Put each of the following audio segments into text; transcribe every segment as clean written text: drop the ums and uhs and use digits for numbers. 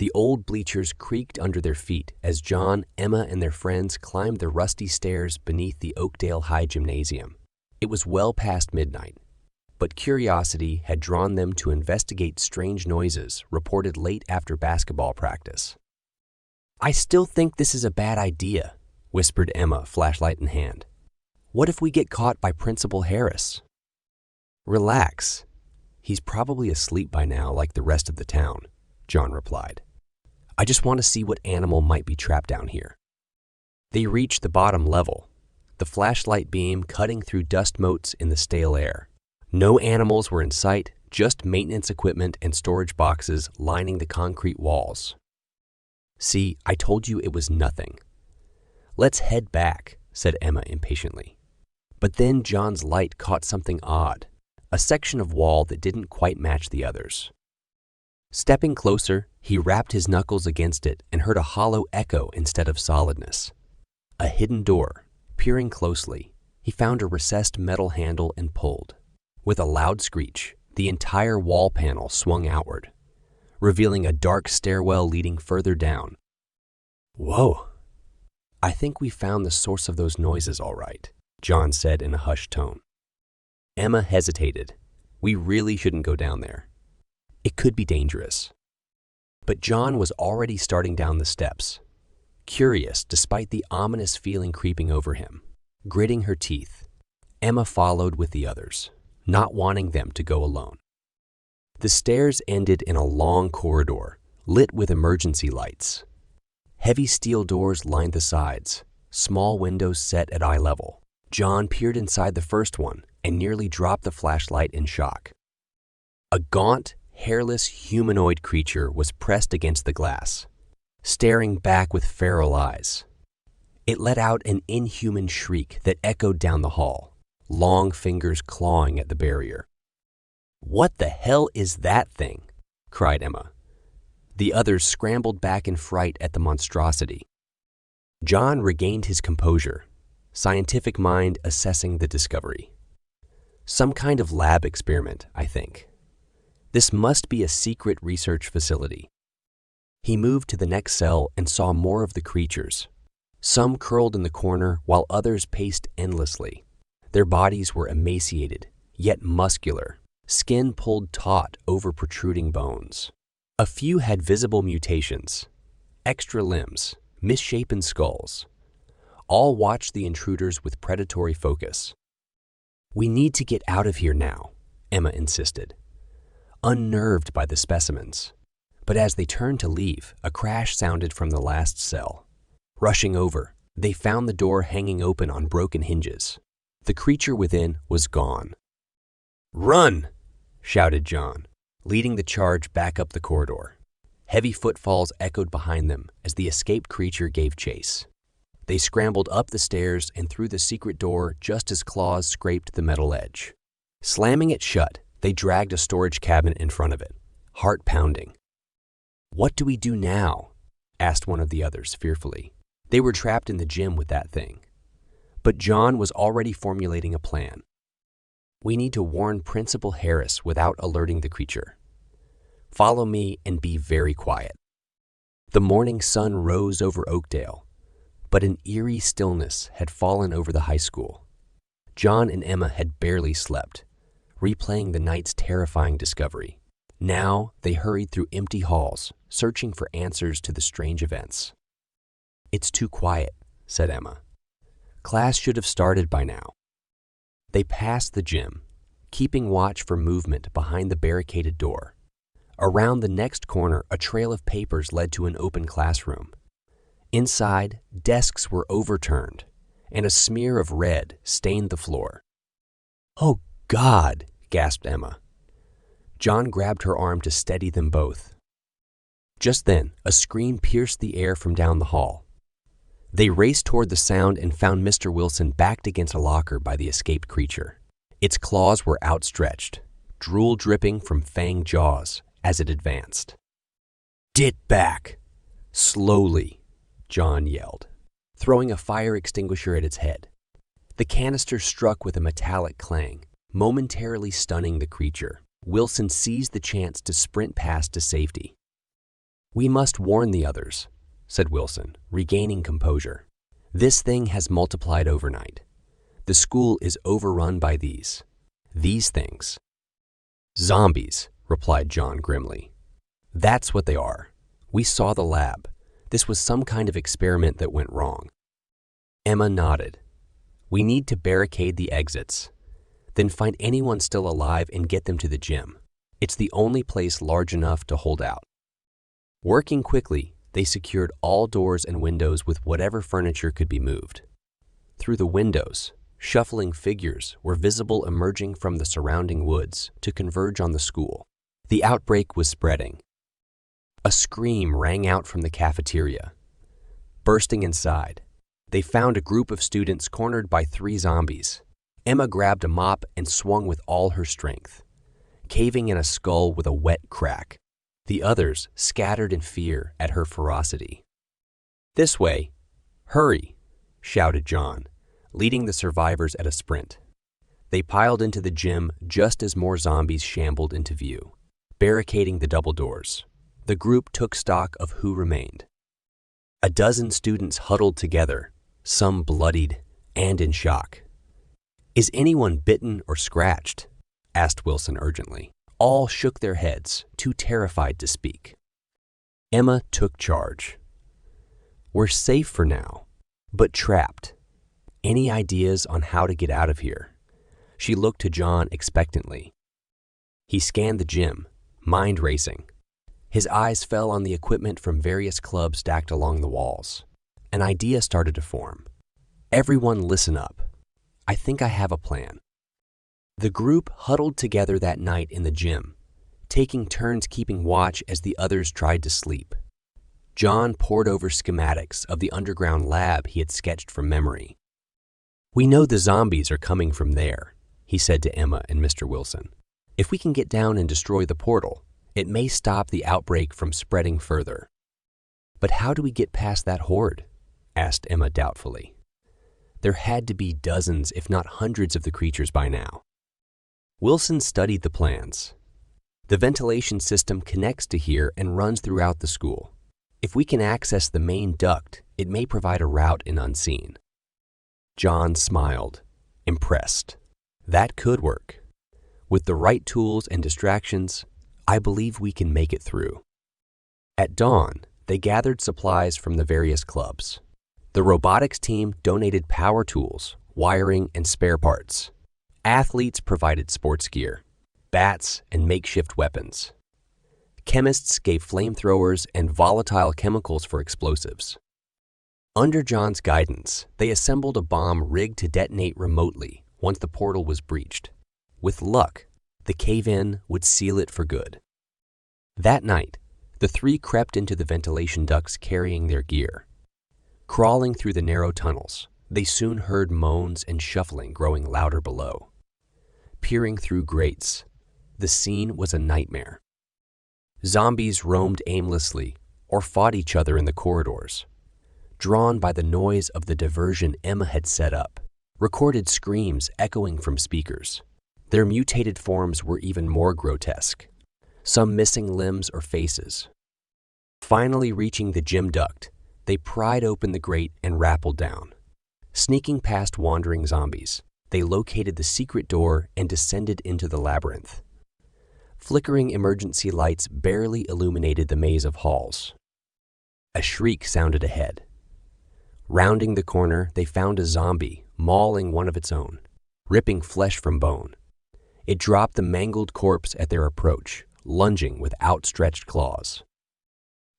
The old bleachers creaked under their feet as John, Emma, and their friends climbed the rusty stairs beneath the Oakdale High Gymnasium. It was well past midnight, but curiosity had drawn them to investigate strange noises reported late after basketball practice. "I still think this is a bad idea," whispered Emma, flashlight in hand. "What if we get caught by Principal Harris?" "Relax. He's probably asleep by now like the rest of the town," John replied. "I just want to see what animal might be trapped down here." They reached the bottom level, the flashlight beam cutting through dust motes in the stale air. No animals were in sight, just maintenance equipment and storage boxes lining the concrete walls. "See, I told you it was nothing." "Let's head back," said Emma impatiently. But then John's light caught something odd, a section of wall that didn't quite match the others. Stepping closer, he rapped his knuckles against it and heard a hollow echo instead of solidness. A hidden door. Peering closely, he found a recessed metal handle and pulled. With a loud screech, the entire wall panel swung outward, revealing a dark stairwell leading further down. "Whoa! I think we found the source of those noises all right," John said in a hushed tone. Emma hesitated. "We really shouldn't go down there. It could be dangerous." But John was already starting down the steps, curious despite the ominous feeling creeping over him. Gritting her teeth, Emma followed with the others, not wanting them to go alone. The stairs ended in a long corridor, lit with emergency lights. Heavy steel doors lined the sides, small windows set at eye level. John peered inside the first one and nearly dropped the flashlight in shock. A gaunt, hairless humanoid creature was pressed against the glass, staring back with feral eyes. It let out an inhuman shriek that echoed down the hall, long fingers clawing at the barrier. "What the hell is that thing?" cried Emma. The others scrambled back in fright at the monstrosity. John regained his composure, scientific mind assessing the discovery. "Some kind of lab experiment, I think. This must be a secret research facility." He moved to the next cell and saw more of the creatures. Some curled in the corner while others paced endlessly. Their bodies were emaciated, yet muscular, skin pulled taut over protruding bones. A few had visible mutations, extra limbs, misshapen skulls. All watched the intruders with predatory focus. "We need to get out of here now," Emma insisted, unnerved by the specimens. But as they turned to leave, a crash sounded from the last cell. Rushing over, they found the door hanging open on broken hinges. The creature within was gone. "Run!" shouted John, leading the charge back up the corridor. Heavy footfalls echoed behind them as the escaped creature gave chase. They scrambled up the stairs and through the secret door just as claws scraped the metal edge. Slamming it shut, they dragged a storage cabinet in front of it, heart pounding. "What do we do now?" asked one of the others fearfully. They were trapped in the gym with that thing. But John was already formulating a plan. "We need to warn Principal Harris without alerting the creature. Follow me and be very quiet." The morning sun rose over Oakdale, but an eerie stillness had fallen over the high school. John and Emma had barely slept, replaying the night's terrifying discovery. Now they hurried through empty halls, searching for answers to the strange events. "It's too quiet," said Emma. "Class should have started by now." They passed the gym, keeping watch for movement behind the barricaded door. Around the next corner, a trail of papers led to an open classroom. Inside, desks were overturned, and a smear of red stained the floor. "Oh, God!" gasped Emma. John grabbed her arm to steady them both. Just then, a scream pierced the air from down the hall. They raced toward the sound and found Mr. Wilson backed against a locker by the escaped creature. Its claws were outstretched, drool dripping from fanged jaws as it advanced. "Get back! Slowly!" John yelled, throwing a fire extinguisher at its head. The canister struck with a metallic clang, momentarily stunning the creature. Wilson seized the chance to sprint past to safety. "We must warn the others," said Wilson, regaining composure. "This thing has multiplied overnight. The school is overrun by these things." "Zombies," replied John grimly. "That's what they are. We saw the lab. This was some kind of experiment that went wrong." Emma nodded. "We need to barricade the exits, then find anyone still alive and get them to the gym. It's the only place large enough to hold out." Working quickly, they secured all doors and windows with whatever furniture could be moved. Through the windows, shuffling figures were visible emerging from the surrounding woods to converge on the school. The outbreak was spreading. A scream rang out from the cafeteria. Bursting inside, they found a group of students cornered by 3 zombies. Emma grabbed a mop and swung with all her strength, caving in a skull with a wet crack. The others scattered in fear at her ferocity. "This way! Hurry!" shouted John, leading the survivors at a sprint. They piled into the gym just as more zombies shambled into view, barricading the double doors. The group took stock of who remained. A dozen students huddled together, some bloodied and in shock. "Is anyone bitten or scratched?" asked Wilson urgently. All shook their heads, too terrified to speak. Emma took charge. "We're safe for now, but trapped. Any ideas on how to get out of here?" She looked to John expectantly. He scanned the gym, mind racing. His eyes fell on the equipment from various clubs stacked along the walls. An idea started to form. "Everyone listen up. I think I have a plan." The group huddled together that night in the gym, taking turns keeping watch as the others tried to sleep. John pored over schematics of the underground lab he had sketched from memory. "We know the zombies are coming from there," he said to Emma and Mr. Wilson. "If we can get down and destroy the portal, it may stop the outbreak from spreading further." "But how do we get past that horde?" asked Emma doubtfully. There had to be dozens, if not hundreds, of the creatures by now. Wilson studied the plans. The ventilation system connects to here and runs throughout the school. If we can access the main duct, it may provide a route in unseen. John smiled, impressed. That could work. With the right tools and distractions, I believe we can make it through. At dawn, they gathered supplies from the various clubs. The robotics team donated power tools, wiring, and spare parts. Athletes provided sports gear, bats, and makeshift weapons. Chemists gave flamethrowers and volatile chemicals for explosives. Under John's guidance, they assembled a bomb rigged to detonate remotely once the portal was breached. With luck, the cave-in would seal it for good. That night, the 3 crept into the ventilation ducts carrying their gear. Crawling through the narrow tunnels, they soon heard moans and shuffling growing louder below. Peering through grates, the scene was a nightmare. Zombies roamed aimlessly or fought each other in the corridors. Drawn by the noise of the diversion Emma had set up, recorded screams echoing from speakers. Their mutated forms were even more grotesque, some missing limbs or faces. Finally reaching the gym duct, they pried open the grate and rappelled down. Sneaking past wandering zombies, they located the secret door and descended into the labyrinth. Flickering emergency lights barely illuminated the maze of halls. A shriek sounded ahead. Rounding the corner, they found a zombie mauling one of its own, ripping flesh from bone. It dropped the mangled corpse at their approach, lunging with outstretched claws.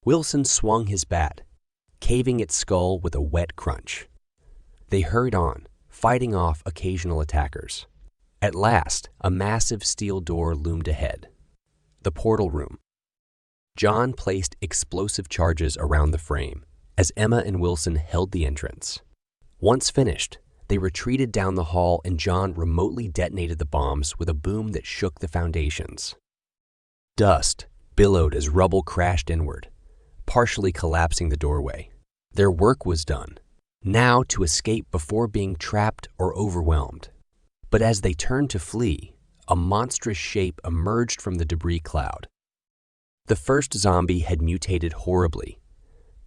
Wilson swung his bat, caving its skull with a wet crunch. They hurried on, fighting off occasional attackers. At last, a massive steel door loomed ahead. The portal room. John placed explosive charges around the frame as Emma and Wilson held the entrance. Once finished, they retreated down the hall and John remotely detonated the bombs with a boom that shook the foundations. Dust billowed as rubble crashed inward, partially collapsing the doorway. Their work was done, now to escape before being trapped or overwhelmed. But as they turned to flee, a monstrous shape emerged from the debris cloud. The first zombie had mutated horribly,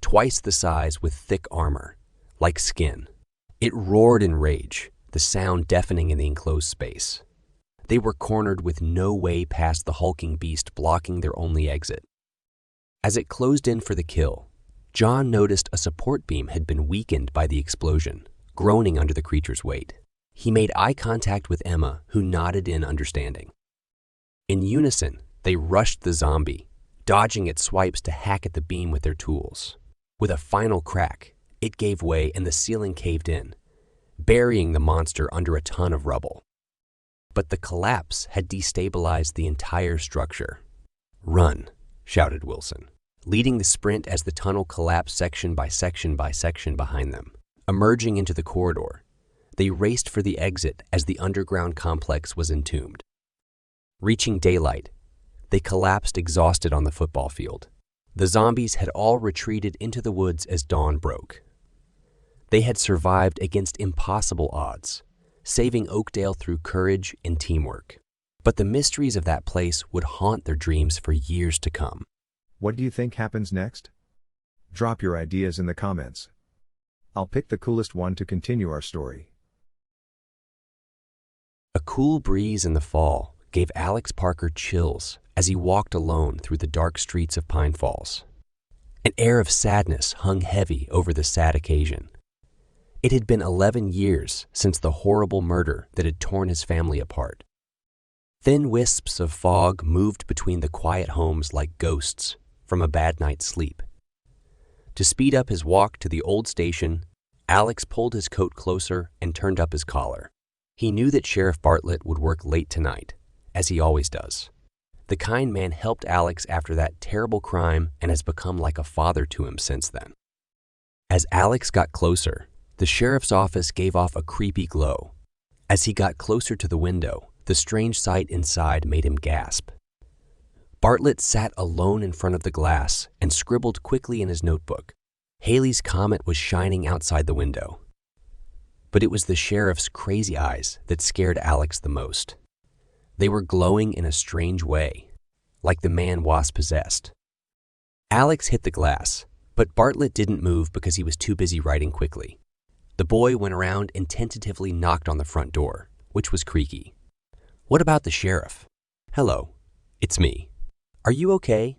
twice the size with thick armor, like skin. It roared in rage, the sound deafening in the enclosed space. They were cornered with no way past the hulking beast blocking their only exit. As it closed in for the kill, John noticed a support beam had been weakened by the explosion, groaning under the creature's weight. He made eye contact with Emma, who nodded in understanding. In unison, they rushed the zombie, dodging its swipes to hack at the beam with their tools. With a final crack, it gave way and the ceiling caved in, burying the monster under a ton of rubble. But the collapse had destabilized the entire structure. "Run," shouted Wilson, leading the sprint as the tunnel collapsed section by section by section behind them. Emerging into the corridor, they raced for the exit as the underground complex was entombed. Reaching daylight, they collapsed exhausted on the football field. The zombies had all retreated into the woods as dawn broke. They had survived against impossible odds, saving Oakdale through courage and teamwork. But the mysteries of that place would haunt their dreams for years to come. What do you think happens next? Drop your ideas in the comments. I'll pick the coolest one to continue our story. A cool breeze in the fall gave Alex Parker chills as he walked alone through the dark streets of Pine Falls. An air of sadness hung heavy over the sad occasion. It had been 11 years since the horrible murder that had torn his family apart. Thin wisps of fog moved between the quiet homes like ghosts from a bad night's sleep. To speed up his walk to the old station, Alex pulled his coat closer and turned up his collar. He knew that Sheriff Bartlett would work late tonight, as he always does. The kind man helped Alex after that terrible crime and has become like a father to him since then. As Alex got closer, the sheriff's office gave off a creepy glow. As he got closer to the window, the strange sight inside made him gasp. Bartlett sat alone in front of the glass and scribbled quickly in his notebook. Haley's Comet was shining outside the window. But it was the sheriff's crazy eyes that scared Alex the most. They were glowing in a strange way, like the man was possessed. Alex hit the glass, but Bartlett didn't move because he was too busy writing quickly. The boy went around and tentatively knocked on the front door, which was creaky. "What about the sheriff?" "Hello, it's me. Are you okay?"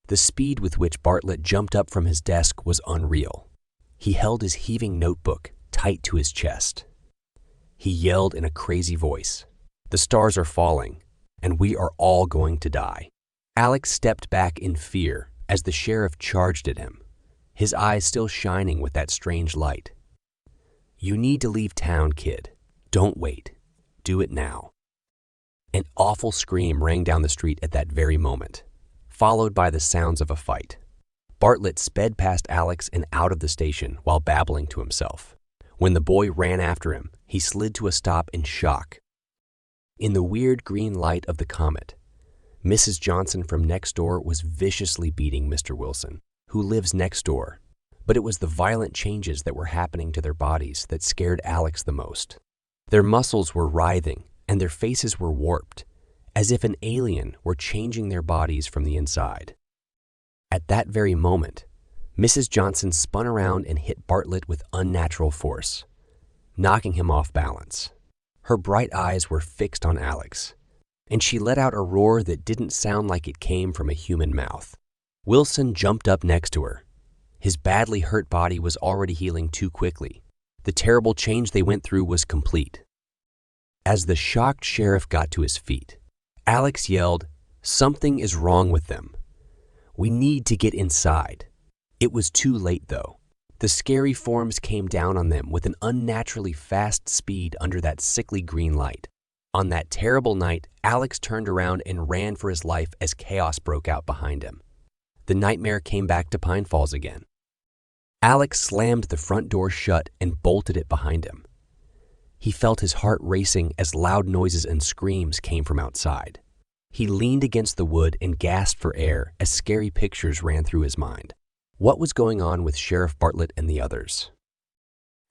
The speed with which Bartlett jumped up from his desk was unreal. He held his heaving notebook tight to his chest. He yelled in a crazy voice, "The stars are falling, and we are all going to die." Alex stepped back in fear as the sheriff charged at him, his eyes still shining with that strange light. "You need to leave town, kid. Don't wait. Do it now." An awful scream rang down the street at that very moment, followed by the sounds of a fight. Bartlett sped past Alex and out of the station while babbling to himself. When the boy ran after him, he slid to a stop in shock. In the weird green light of the Comet, Mrs. Johnson from next door was viciously beating Mr. Wilson, who lives next door. But it was the violent changes that were happening to their bodies that scared Alex the most. Their muscles were writhing and their faces were warped, as if an alien were changing their bodies from the inside. At that very moment, Mrs. Johnson spun around and hit Bartlett with unnatural force, knocking him off balance. Her bright eyes were fixed on Alex, and she let out a roar that didn't sound like it came from a human mouth. Wilson jumped up next to her. His badly hurt body was already healing too quickly. The terrible change they went through was complete. As the shocked sheriff got to his feet, Alex yelled, "Something is wrong with them. We need to get inside." It was too late, though. The scary forms came down on them with an unnaturally fast speed under that sickly green light. On that terrible night, Alex turned around and ran for his life as chaos broke out behind him. The nightmare came back to Pine Falls again. Alex slammed the front door shut and bolted it behind him. He felt his heart racing as loud noises and screams came from outside. He leaned against the wood and gasped for air as scary pictures ran through his mind. What was going on with Sheriff Bartlett and the others?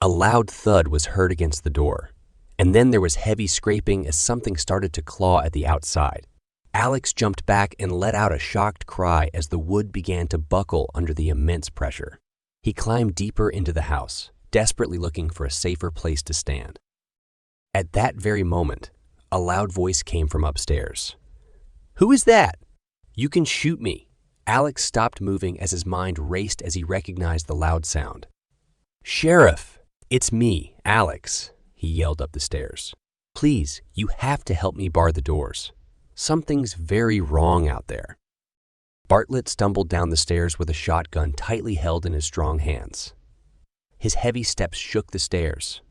A loud thud was heard against the door, and then there was heavy scraping as something started to claw at the outside. Alex jumped back and let out a shocked cry as the wood began to buckle under the immense pressure. He climbed deeper into the house, desperately looking for a safer place to stand. At that very moment, a loud voice came from upstairs. "Who is that?" "You can shoot me." Alex stopped moving as his mind raced as he recognized the loud sound. "Sheriff, it's me, Alex," he yelled up the stairs. "Please, you have to help me bar the doors. Something's very wrong out there." Bartlett stumbled down the stairs with a shotgun tightly held in his strong hands. His heavy steps shook the stairs.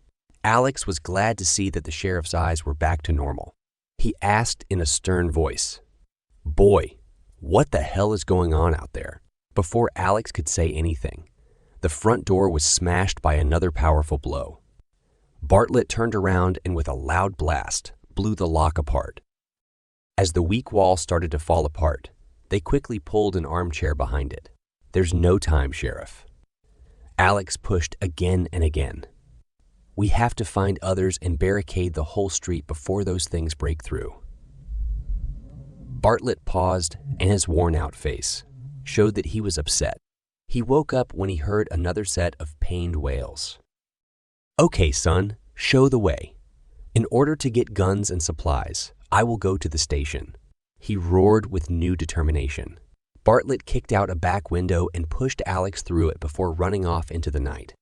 Alex was glad to see that the sheriff's eyes were back to normal. He asked in a stern voice, "Boy, what the hell is going on out there?" Before Alex could say anything, the front door was smashed by another powerful blow. Bartlett turned around and with a loud blast, blew the lock apart. As the weak wall started to fall apart, they quickly pulled an armchair behind it. "There's no time, Sheriff." Alex pushed again and again. "We have to find others and barricade the whole street before those things break through." Bartlett paused, and his worn-out face showed that he was upset. He woke up when he heard another set of pained wails. "Okay, son, show the way. In order to get guns and supplies, I will go to the station," he roared with new determination. Bartlett kicked out a back window and pushed Alex through it before running off into the night.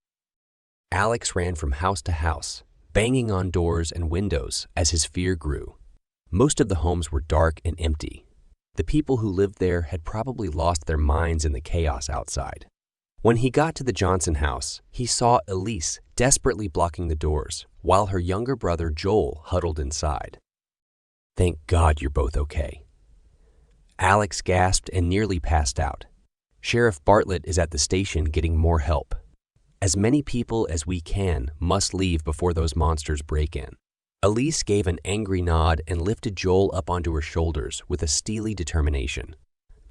Alex ran from house to house, banging on doors and windows as his fear grew. Most of the homes were dark and empty. The people who lived there had probably lost their minds in the chaos outside. When he got to the Johnson house, he saw Elise desperately blocking the doors, while her younger brother Joel huddled inside. "Thank God you're both okay." Alex gasped and nearly passed out. "Sheriff Bartlett is at the station getting more help. As many people as we can must leave before those monsters break in." Elise gave an angry nod and lifted Joel up onto her shoulders with a steely determination.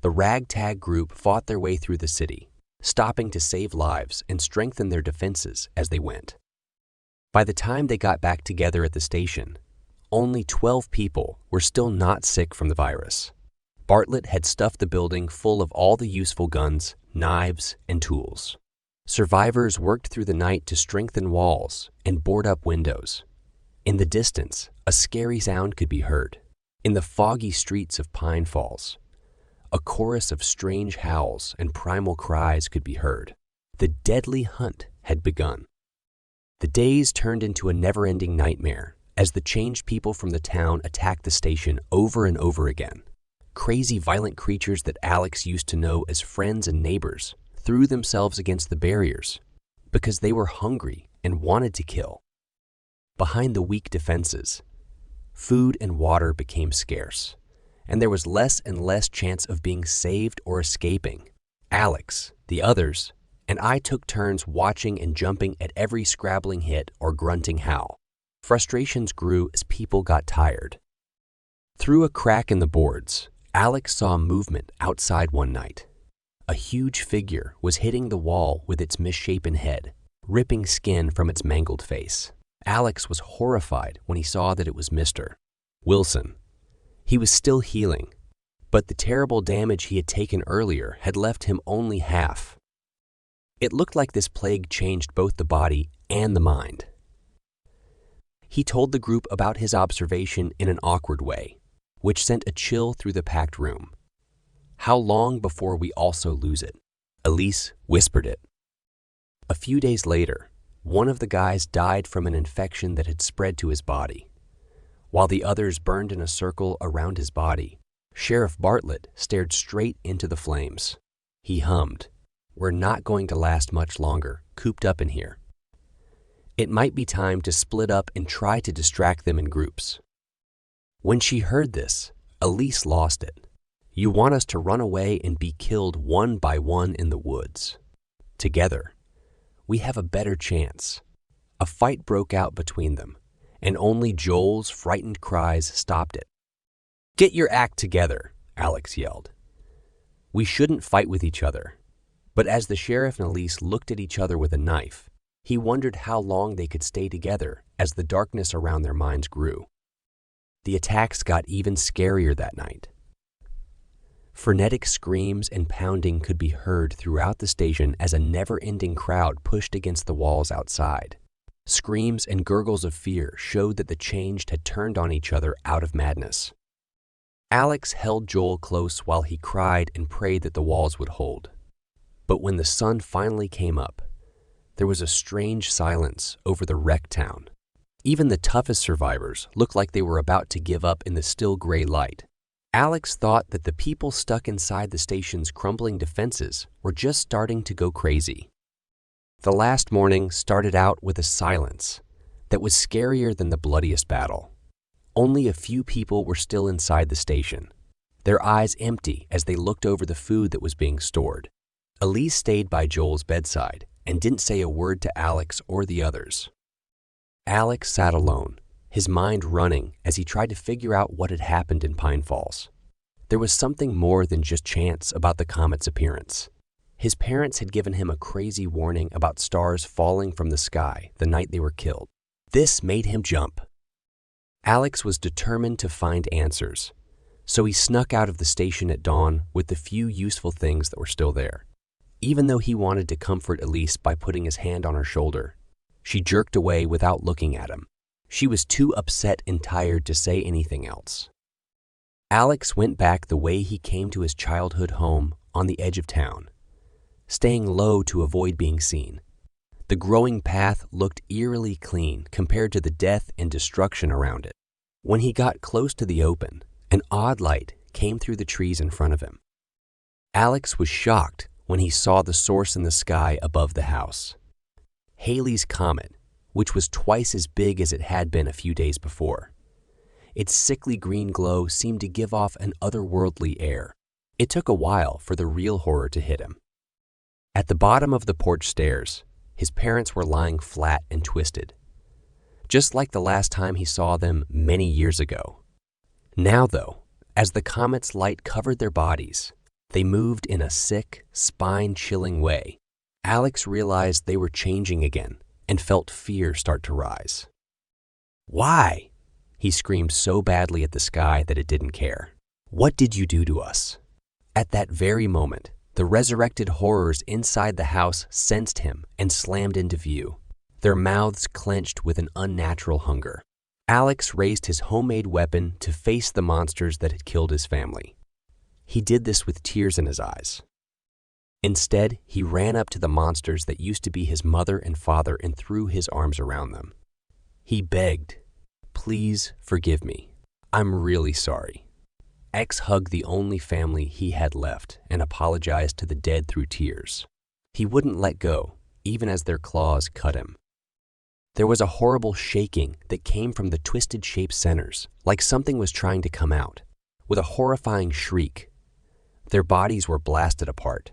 The ragtag group fought their way through the city, stopping to save lives and strengthen their defenses as they went. By the time they got back together at the station, only 12 people were still not sick from the virus. Bartlett had stuffed the building full of all the useful guns, knives, and tools. Survivors worked through the night to strengthen walls and board up windows. In the distance, a scary sound could be heard. In the foggy streets of Pine Falls, a chorus of strange howls and primal cries could be heard. The deadly hunt had begun. The days turned into a never-ending nightmare as the changed people from the town attacked the station over and over again. Crazy, violent creatures that Alex used to know as friends and neighbors threw themselves against the barriers because they were hungry and wanted to kill. Behind the weak defenses, food and water became scarce, and there was less and less chance of being saved or escaping. Alex, the others, and I took turns watching and jumping at every scrabbling hit or grunting howl. Frustrations grew as people got tired. Through a crack in the boards, Alex saw movement outside one night. A huge figure was hitting the wall with its misshapen head, ripping skin from its mangled face. Alex was horrified when he saw that it was Mr. Wilson. He was still healing, but the terrible damage he had taken earlier had left him only half. It looked like this plague changed both the body and the mind. He told the group about his observation in an awkward way, which sent a chill through the packed room. "How long before we also lose it?" Elise whispered it. A few days later, one of the guys died from an infection that had spread to his body. While the others burned in a circle around his body, Sheriff Bartlett stared straight into the flames. He hummed, "We're not going to last much longer, cooped up in here. It might be time to split up and try to distract them in groups." When she heard this, Elise lost it. "You want us to run away and be killed one by one in the woods. Together, we have a better chance." A fight broke out between them, and only Joel's frightened cries stopped it. "Get your act together," Alex yelled. "We shouldn't fight with each other." But as the sheriff and Elise looked at each other with a knife, he wondered how long they could stay together as the darkness around their minds grew. The attacks got even scarier that night. Frenetic screams and pounding could be heard throughout the station as a never-ending crowd pushed against the walls outside. Screams and gurgles of fear showed that the Changed had turned on each other out of madness. Alex held Joel close while he cried and prayed that the walls would hold. But when the sun finally came up, there was a strange silence over the wrecked town. Even the toughest survivors looked like they were about to give up in the still gray light. Alex thought that the people stuck inside the station's crumbling defenses were just starting to go crazy. The last morning started out with a silence that was scarier than the bloodiest battle. Only a few people were still inside the station, their eyes empty as they looked over the food that was being stored. Elise stayed by Joel's bedside and didn't say a word to Alex or the others. Alex sat alone, his mind running as he tried to figure out what had happened in Pine Falls. There was something more than just chance about the comet's appearance. His parents had given him a crazy warning about stars falling from the sky the night they were killed. This made him jump. Alex was determined to find answers, so he snuck out of the station at dawn with the few useful things that were still there. Even though he wanted to comfort Elise by putting his hand on her shoulder, she jerked away without looking at him. She was too upset and tired to say anything else. Alex went back the way he came to his childhood home on the edge of town, staying low to avoid being seen. The growing path looked eerily clean compared to the death and destruction around it. When he got close to the open, an odd light came through the trees in front of him. Alex was shocked when he saw the source in the sky above the house. Halley's Comet, which was twice as big as it had been a few days before. Its sickly green glow seemed to give off an otherworldly air. It took a while for the real horror to hit him. At the bottom of the porch stairs, his parents were lying flat and twisted, just like the last time he saw them many years ago. Now, though, as the comet's light covered their bodies, they moved in a sick, spine-chilling way. Alex realized they were changing again and felt fear start to rise. "Why?" he screamed so badly at the sky that it didn't care. "What did you do to us?" At that very moment, the resurrected horrors inside the house sensed him and slammed into view, their mouths clenched with an unnatural hunger. Alex raised his homemade weapon to face the monsters that had killed his family. He did this with tears in his eyes. Instead, he ran up to the monsters that used to be his mother and father and threw his arms around them. He begged, "Please forgive me. I'm really sorry." X hugged the only family he had left and apologized to the dead through tears. He wouldn't let go, even as their claws cut him. There was a horrible shaking that came from the twisted shaped centers, like something was trying to come out. With a horrifying shriek, their bodies were blasted apart,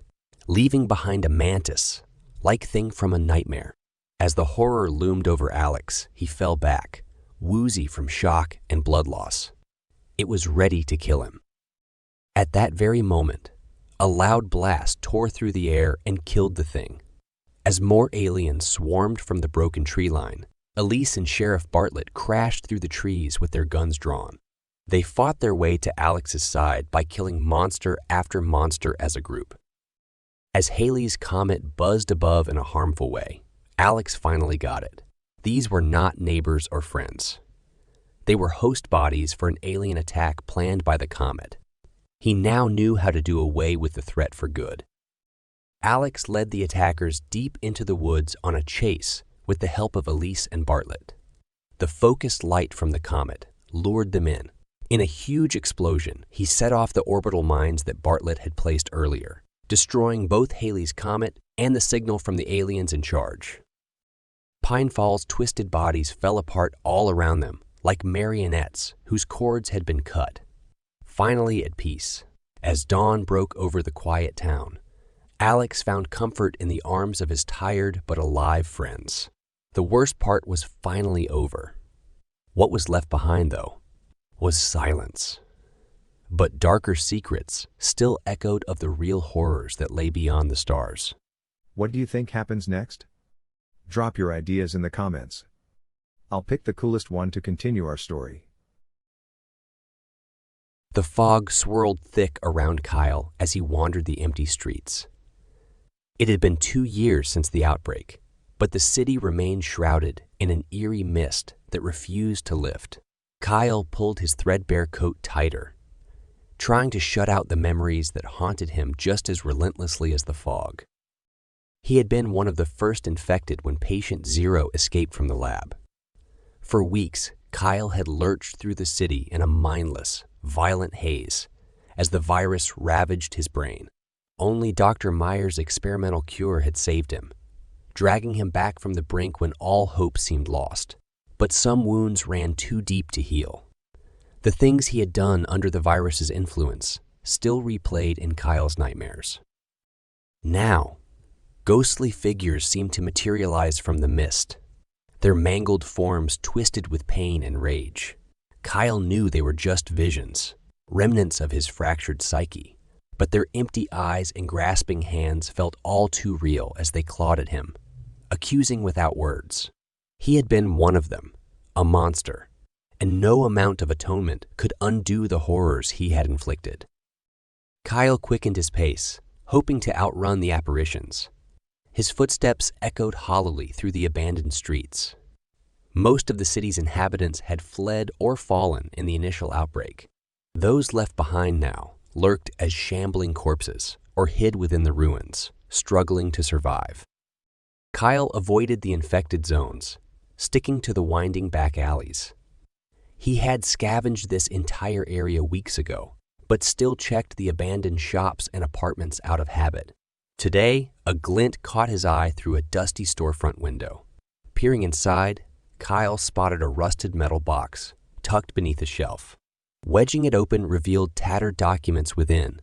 leaving behind a mantis-like thing from a nightmare. As the horror loomed over Alex, he fell back, woozy from shock and blood loss. It was ready to kill him. At that very moment, a loud blast tore through the air and killed the thing. As more aliens swarmed from the broken tree line, Elise and Sheriff Bartlett crashed through the trees with their guns drawn. They fought their way to Alex's side by killing monster after monster as a group. As Halley's Comet buzzed above in a harmful way, Alex finally got it. These were not neighbors or friends. They were host bodies for an alien attack planned by the Comet. He now knew how to do away with the threat for good. Alex led the attackers deep into the woods on a chase with the help of Elise and Bartlett. The focused light from the Comet lured them in. In a huge explosion, he set off the orbital mines that Bartlett had placed earlier, destroying both Halley's Comet and the signal from the aliens in charge. Pine Falls' twisted bodies fell apart all around them, like marionettes whose cords had been cut. Finally at peace, as dawn broke over the quiet town, Alex found comfort in the arms of his tired but alive friends. The worst part was finally over. What was left behind, though, was silence. But darker secrets still echoed of the real horrors that lay beyond the stars. What do you think happens next? Drop your ideas in the comments. I'll pick the coolest one to continue our story. The fog swirled thick around Kyle as he wandered the empty streets. It had been 2 years since the outbreak, but the city remained shrouded in an eerie mist that refused to lift. Kyle pulled his threadbare coat tighter, trying to shut out the memories that haunted him just as relentlessly as the fog. He had been one of the first infected when patient 0 escaped from the lab. For weeks, Kyle had lurched through the city in a mindless, violent haze as the virus ravaged his brain. Only Dr. Meyer's experimental cure had saved him, dragging him back from the brink when all hope seemed lost. But some wounds ran too deep to heal. The things he had done under the virus's influence still replayed in Kyle's nightmares. Now, ghostly figures seemed to materialize from the mist, their mangled forms twisted with pain and rage. Kyle knew they were just visions, remnants of his fractured psyche, but their empty eyes and grasping hands felt all too real as they clawed at him, accusing without words. He had been one of them, a monster, and no amount of atonement could undo the horrors he had inflicted. Kyle quickened his pace, hoping to outrun the apparitions. His footsteps echoed hollowly through the abandoned streets. Most of the city's inhabitants had fled or fallen in the initial outbreak. Those left behind now lurked as shambling corpses or hid within the ruins, struggling to survive. Kyle avoided the infected zones, sticking to the winding back alleys. He had scavenged this entire area weeks ago, but still checked the abandoned shops and apartments out of habit. Today, a glint caught his eye through a dusty storefront window. Peering inside, Kyle spotted a rusted metal box tucked beneath a shelf. Wedging it open revealed tattered documents within,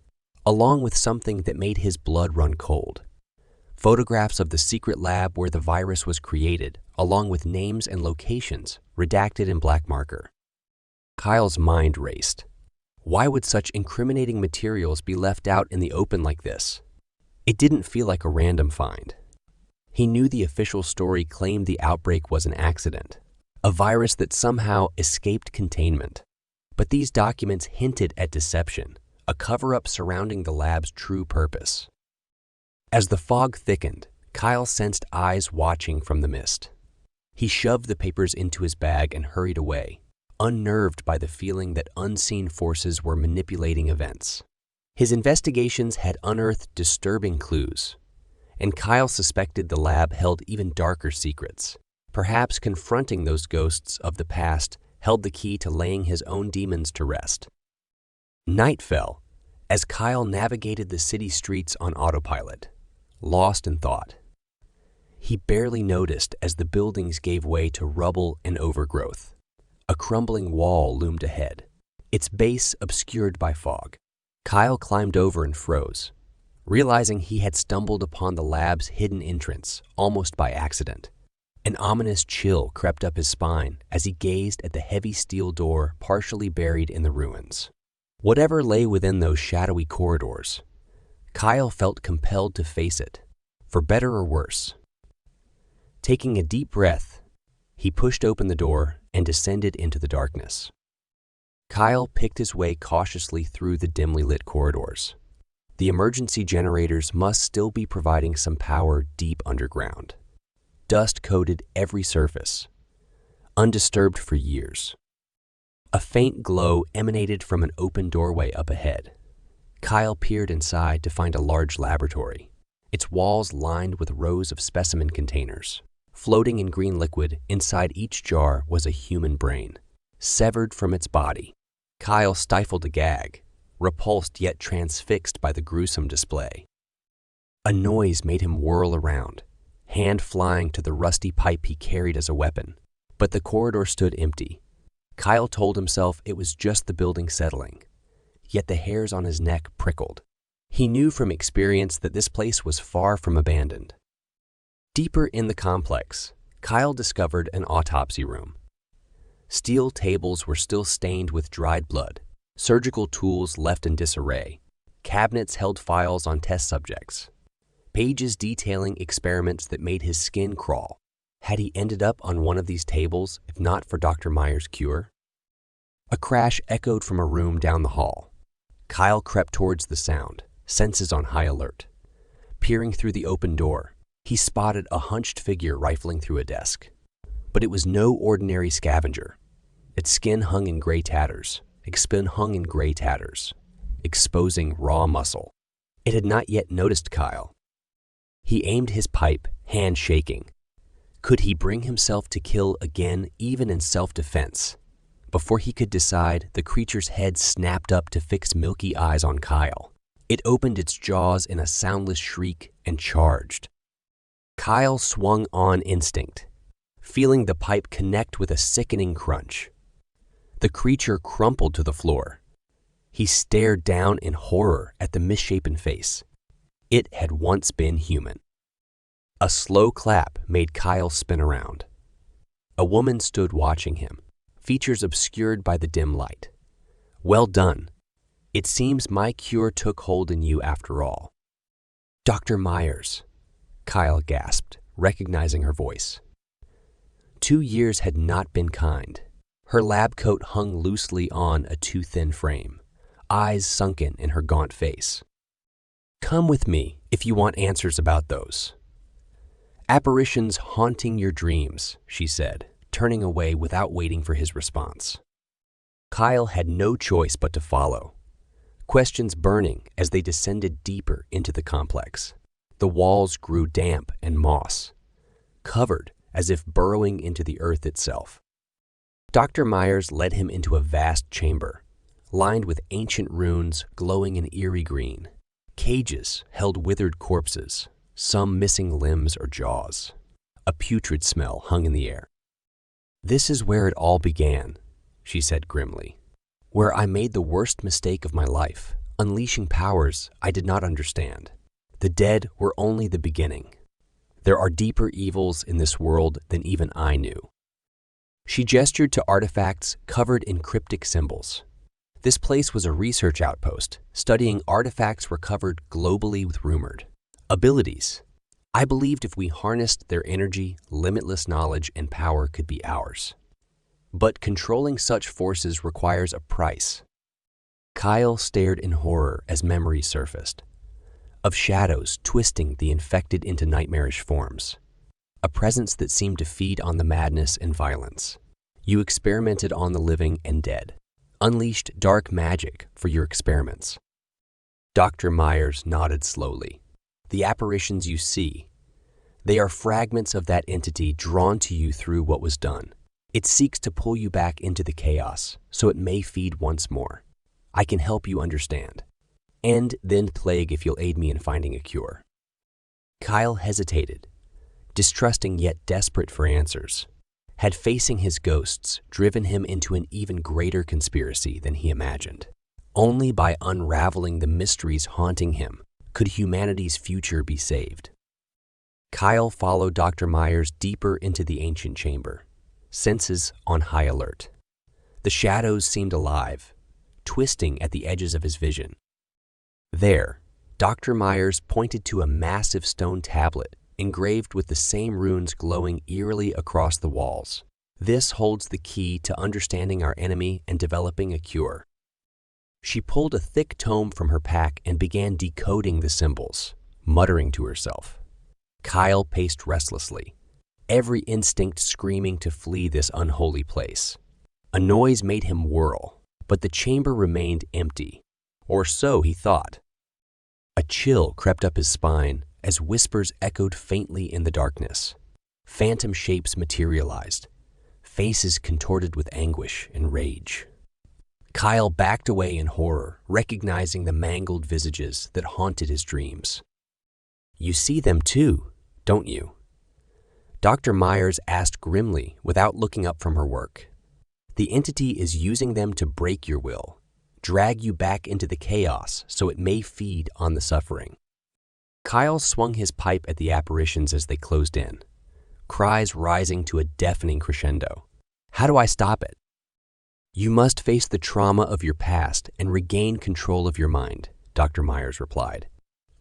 along with something that made his blood run cold. Photographs of the secret lab where the virus was created, along with names and locations redacted in black marker. Kyle's mind raced. Why would such incriminating materials be left out in the open like this? It didn't feel like a random find. He knew the official story claimed the outbreak was an accident, a virus that somehow escaped containment. But these documents hinted at deception, a cover-up surrounding the lab's true purpose. As the fog thickened, Kyle sensed eyes watching from the mist. He shoved the papers into his bag and hurried away, unnerved by the feeling that unseen forces were manipulating events. His investigations had unearthed disturbing clues, and Kyle suspected the lab held even darker secrets. Perhaps confronting those ghosts of the past held the key to laying his own demons to rest. Night fell as Kyle navigated the city streets on autopilot, lost in thought. He barely noticed as the buildings gave way to rubble and overgrowth. A crumbling wall loomed ahead, its base obscured by fog. Kyle climbed over and froze, realizing he had stumbled upon the lab's hidden entrance almost by accident. An ominous chill crept up his spine as he gazed at the heavy steel door partially buried in the ruins. Whatever lay within those shadowy corridors, Kyle felt compelled to face it, for better or worse. Taking a deep breath, he pushed open the door and descended into the darkness. Kyle picked his way cautiously through the dimly lit corridors. The emergency generators must still be providing some power deep underground. Dust coated every surface, undisturbed for years. A faint glow emanated from an open doorway up ahead. Kyle peered inside to find a large laboratory, its walls lined with rows of specimen containers. Floating in green liquid inside each jar was a human brain, severed from its body. Kyle stifled a gag, repulsed yet transfixed by the gruesome display. A noise made him whirl around, hand flying to the rusty pipe he carried as a weapon. But the corridor stood empty. Kyle told himself it was just the building settling, yet the hairs on his neck prickled. He knew from experience that this place was far from abandoned. Deeper in the complex, Kyle discovered an autopsy room. Steel tables were still stained with dried blood, surgical tools left in disarray. Cabinets held files on test subjects, pages detailing experiments that made his skin crawl. Had he ended up on one of these tables if not for Dr. Meyer's cure? A crash echoed from a room down the hall. Kyle crept towards the sound, senses on high alert. Peering through the open door, he spotted a hunched figure rifling through a desk. But it was no ordinary scavenger. Its skin hung in gray tatters, exposing raw muscle. It had not yet noticed Kyle. He aimed his pipe, hand shaking. Could he bring himself to kill again, even in self-defense? Before he could decide, the creature's head snapped up to fix milky eyes on Kyle. It opened its jaws in a soundless shriek and charged. Kyle swung on instinct, feeling the pipe connect with a sickening crunch. The creature crumpled to the floor. He stared down in horror at the misshapen face. It had once been human. A slow clap made Kyle spin around. A woman stood watching him, features obscured by the dim light. "Well done. It seems my cure took hold in you after all." "Dr. Myers," Kyle gasped, recognizing her voice. 2 years had not been kind. Her lab coat hung loosely on a too thin frame, eyes sunken in her gaunt face. "Come with me if you want answers about those." "Apparitions haunting your dreams," she said, turning away without waiting for his response. Kyle had no choice but to follow, questions burning as they descended deeper into the complex. The walls grew damp and moss, covered as if burrowing into the earth itself. Dr. Myers led him into a vast chamber, lined with ancient runes glowing in eerie green. Cages held withered corpses, some missing limbs or jaws. A putrid smell hung in the air. "This is where it all began," she said grimly, "where I made the worst mistake of my life, unleashing powers I did not understand. The dead were only the beginning. There are deeper evils in this world than even I knew." She gestured to artifacts covered in cryptic symbols. This place was a research outpost, studying artifacts recovered globally with rumored abilities. I believed if we harnessed their energy, limitless knowledge and power could be ours. But controlling such forces requires a price. Kyle stared in horror as memories surfaced, of shadows twisting the infected into nightmarish forms, a presence that seemed to feed on the madness and violence. You experimented on the living and dead, unleashed dark magic for your experiments. Dr. Myers nodded slowly. The apparitions you see, they are fragments of that entity drawn to you through what was done. It seeks to pull you back into the chaos, so it may feed once more. I can help you understand. End then plague if you'll aid me in finding a cure. Kyle hesitated, distrusting yet desperate for answers. Had facing his ghosts driven him into an even greater conspiracy than he imagined? Only by unraveling the mysteries haunting him could humanity's future be saved. Kyle followed Dr. Myers deeper into the ancient chamber, senses on high alert. The shadows seemed alive, twisting at the edges of his vision. There, Dr. Myers pointed to a massive stone tablet engraved with the same runes glowing eerily across the walls. "This holds the key to understanding our enemy and developing a cure." She pulled a thick tome from her pack and began decoding the symbols, muttering to herself. Kyle paced restlessly, every instinct screaming to flee this unholy place. A noise made him whirl, but the chamber remained empty, or so he thought. A chill crept up his spine as whispers echoed faintly in the darkness. Phantom shapes materialized, faces contorted with anguish and rage. Kyle backed away in horror, recognizing the mangled visages that haunted his dreams. "You see them too, don't you?" Dr. Myers asked grimly without looking up from her work. "The entity is using them to break your will, drag you back into the chaos so it may feed on the suffering." Kyle swung his pipe at the apparitions as they closed in, cries rising to a deafening crescendo. "How do I stop it?" "You must face the trauma of your past and regain control of your mind," Dr. Myers replied.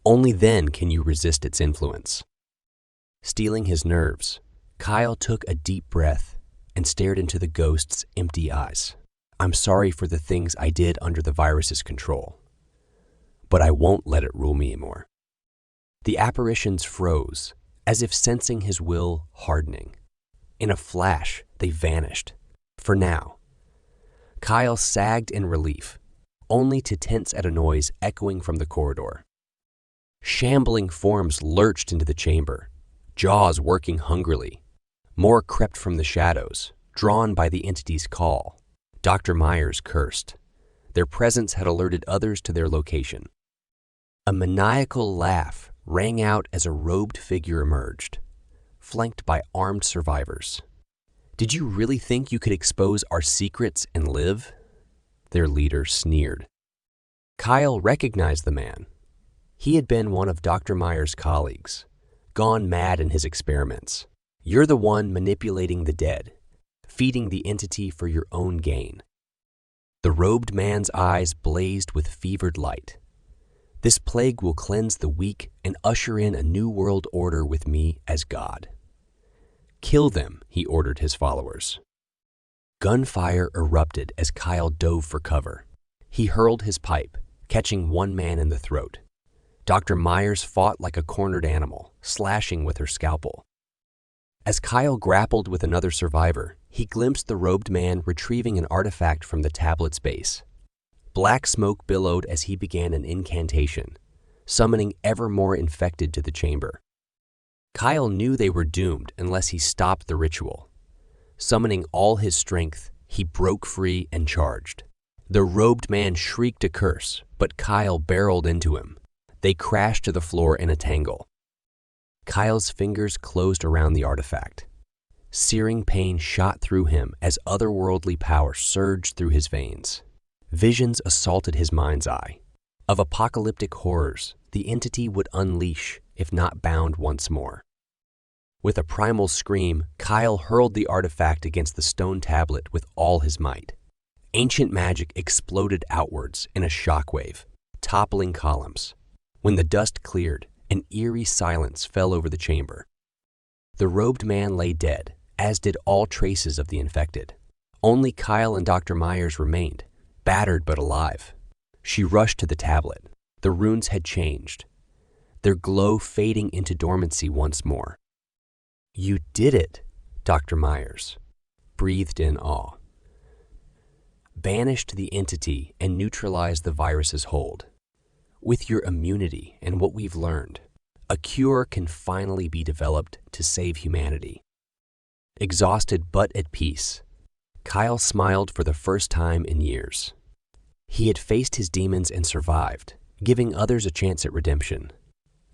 "Only then can you resist its influence." Steeling his nerves, Kyle took a deep breath and stared into the ghost's empty eyes. I'm sorry for the things I did under the virus's control, but I won't let it rule me anymore. The apparitions froze, as if sensing his will hardening. In a flash, they vanished. For now. Kyle sagged in relief, only to tense at a noise echoing from the corridor. Shambling forms lurched into the chamber, jaws working hungrily. More crept from the shadows, drawn by the entity's call. Dr. Myers cursed. Their presence had alerted others to their location. A maniacal laugh rang out as a robed figure emerged, flanked by armed survivors. Did you really think you could expose our secrets and live? Their leader sneered. Kyle recognized the man. He had been one of Dr. Myers' colleagues, gone mad in his experiments. You're the one manipulating the dead, feeding the entity for your own gain. The robed man's eyes blazed with fevered light. This plague will cleanse the weak and usher in a new world order with me as God. Kill them, he ordered his followers. Gunfire erupted as Kyle dove for cover. He hurled his pipe, catching one man in the throat. Dr. Myers fought like a cornered animal, slashing with her scalpel. As Kyle grappled with another survivor, he glimpsed the robed man retrieving an artifact from the tablet's base. Black smoke billowed as he began an incantation, summoning ever more infected to the chamber. Kyle knew they were doomed unless he stopped the ritual. Summoning all his strength, he broke free and charged. The robed man shrieked a curse, but Kyle barreled into him. They crashed to the floor in a tangle. Kyle's fingers closed around the artifact. Searing pain shot through him as otherworldly power surged through his veins. Visions assaulted his mind's eye. Of apocalyptic horrors the entity would unleash if not bound once more. With a primal scream, Kyle hurled the artifact against the stone tablet with all his might. Ancient magic exploded outwards in a shockwave, toppling columns. When the dust cleared, an eerie silence fell over the chamber. The robed man lay dead, as did all traces of the infected. Only Kyle and Dr. Myers remained, battered but alive. She rushed to the tablet. The runes had changed, their glow fading into dormancy once more. You did it, Dr. Myers breathed in awe. Banished the entity and neutralized the virus's hold. With your immunity and what we've learned, a cure can finally be developed to save humanity. Exhausted but at peace, Kyle smiled for the first time in years. He had faced his demons and survived, giving others a chance at redemption.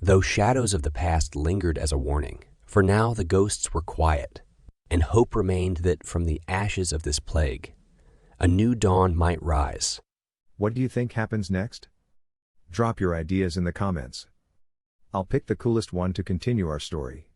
Though shadows of the past lingered as a warning, for now the ghosts were quiet, and hope remained that from the ashes of this plague, a new dawn might rise. What do you think happens next? Drop your ideas in the comments. I'll pick the coolest one to continue our story.